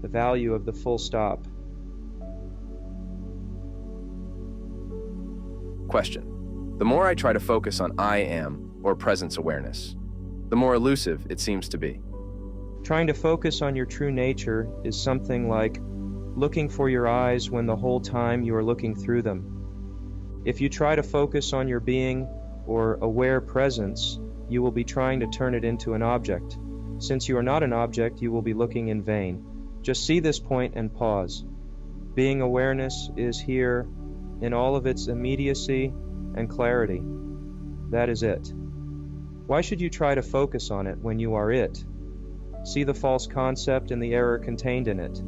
the value of the full stop. Question. The more I try to focus on I am, or presence awareness, the more elusive it seems to be. Trying to focus on your true nature is something like looking for your eyes when the whole time you are looking through them. If you try to focus on your being or aware presence, you will be trying to turn it into an object. Since you are not an object, you will be looking in vain. Just see this point and pause. Being awareness is here in all of its immediacy and clarity. That is it. Why should you try to focus on it when you are it? See the false concept and the error contained in it.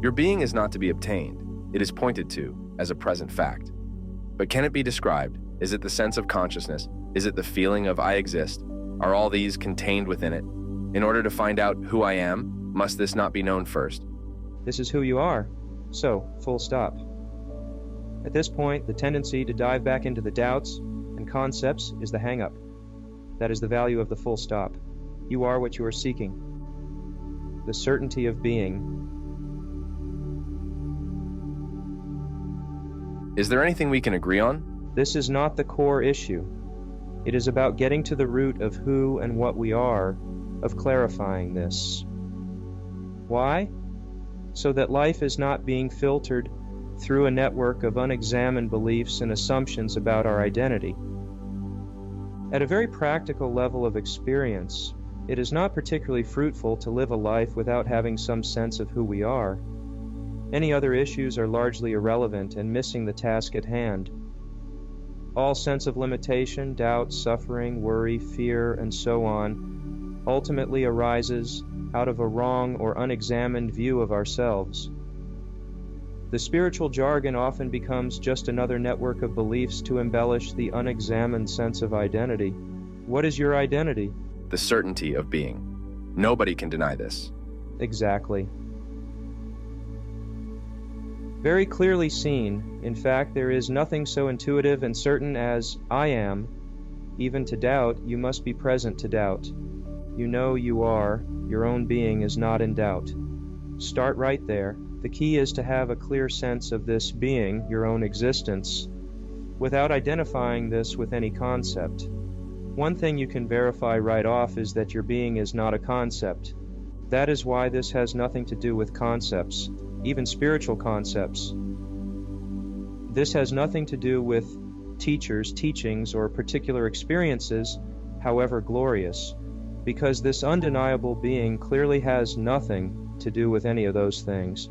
Your being is not to be obtained. It is pointed to as a present fact. But can it be described? Is it the sense of consciousness? Is it the feeling of I exist? Are all these contained within it? In order to find out who I am, must this not be known first? This is who you are. So, full stop. At this point, the tendency to dive back into the doubts and concepts is the hang-up. That is the value of the full stop. You are what you are seeking. The certainty of being. Is there anything we can agree on? This is not the core issue. It is about getting to the root of who and what we are, of clarifying this. Why? So that life is not being filtered through a network of unexamined beliefs and assumptions about our identity. At a very practical level of experience, it is not particularly fruitful to live a life without having some sense of who we are. Any other issues are largely irrelevant and missing the task at hand. All sense of limitation, doubt, suffering, worry, fear, and so on ultimately arises out of a wrong or unexamined view of ourselves. The spiritual jargon often becomes just another network of beliefs to embellish the unexamined sense of identity. What is your identity? The certainty of being. Nobody can deny this. Exactly. Very clearly seen. In fact, there is nothing so intuitive and certain as I am. Even to doubt, you must be present to doubt. You know you are. Your own being is not in doubt. Start right there. The key is to have a clear sense of this being, your own existence, without identifying this with any concept. One thing you can verify right off is that your being is not a concept. That is why this has nothing to do with concepts, even spiritual concepts. This has nothing to do with teachers, teachings, or particular experiences, however glorious, because this undeniable being clearly has nothing to do with any of those things.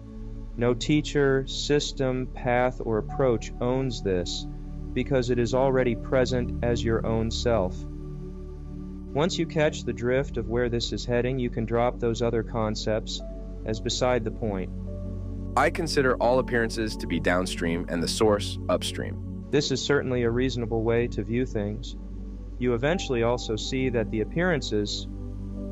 No teacher, system, path, or approach owns this, because it is already present as your own self. Once you catch the drift of where this is heading, you can drop those other concepts as beside the point. I consider all appearances to be downstream and the source upstream. This is certainly a reasonable way to view things. You eventually also see that the appearances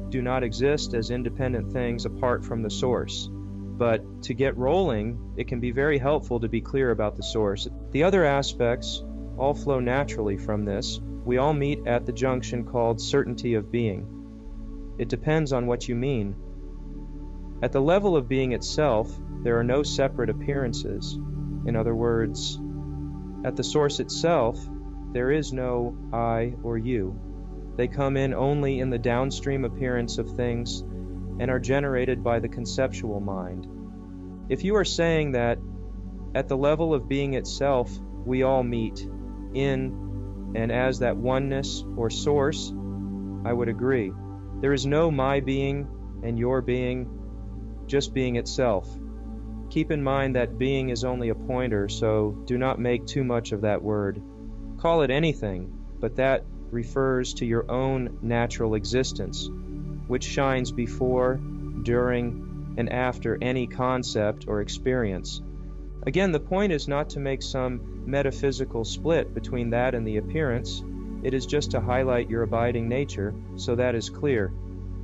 do not exist as independent things apart from the source. But to get rolling, it can be very helpful to be clear about the source. The other aspects all flow naturally from this. We all meet at the junction called certainty of being. It depends on what you mean. At the level of being itself, there are no separate appearances. In other words, at the source itself, there is no I or you. They come in only in the downstream appearance of things and are generated by the conceptual mind. If you are saying that at the level of being itself, we all meet in and as that oneness or source, I would agree. There is no my being and your being, just being itself. Keep in mind that being is only a pointer, so do not make too much of that word. Call it anything, but that refers to your own natural existence, which shines before, during, and after any concept or experience. Again, the point is not to make some metaphysical split between that and the appearance. It is just to highlight your abiding nature, so that is clear.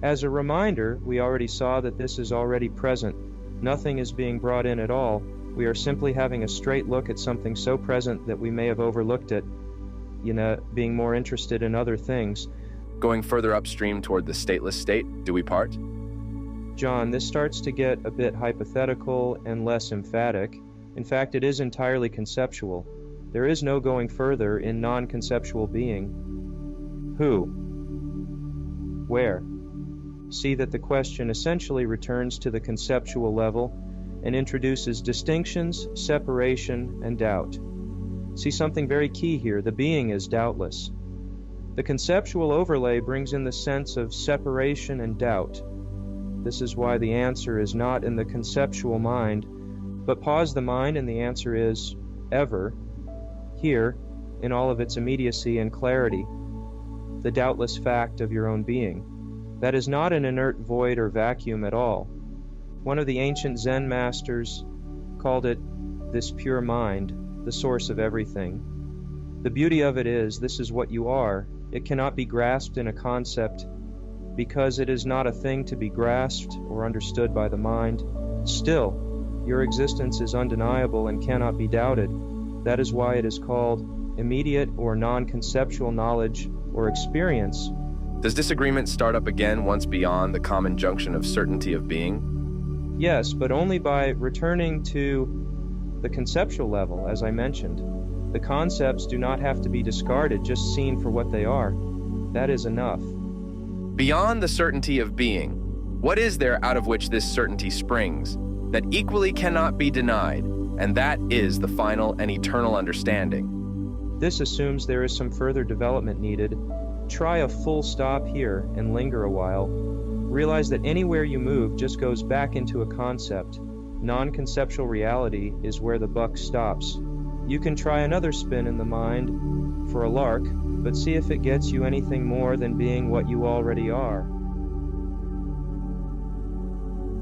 As a reminder, we already saw that this is already present. Nothing is being brought in at all. We are simply having a straight look at something so present that we may have overlooked it, being more interested in other things. Going further upstream toward the stateless state, do we part? John, this starts to get a bit hypothetical and less emphatic. In fact, it is entirely conceptual. There is no going further in non-conceptual being. Who? Where? See that the question essentially returns to the conceptual level and introduces distinctions, separation, and doubt. See something very key here. The being is doubtless. The conceptual overlay brings in the sense of separation and doubt. This is why the answer is not in the conceptual mind, but pause the mind and the answer is ever, here, in all of its immediacy and clarity, the doubtless fact of your own being. That is not an inert void or vacuum at all. One of the ancient Zen masters called it this pure mind, the source of everything. The beauty of it is, this is what you are. It cannot be grasped in a concept because it is not a thing to be grasped or understood by the mind. Still, your existence is undeniable and cannot be doubted. That is why it is called immediate or non-conceptual knowledge or experience. Does disagreement start up again once beyond the common junction of certainty of being? Yes, but only by returning to the conceptual level, as I mentioned. The concepts do not have to be discarded, just seen for what they are. That is enough. Beyond the certainty of being, what is there out of which this certainty springs, that equally cannot be denied, and that is the final and eternal understanding? This assumes there is some further development needed. Try a full stop here and linger a while. Realize that anywhere you move just goes back into a concept. Non-conceptual reality is where the buck stops. You can try another spin in the mind for a lark, but see if it gets you anything more than being what you already are.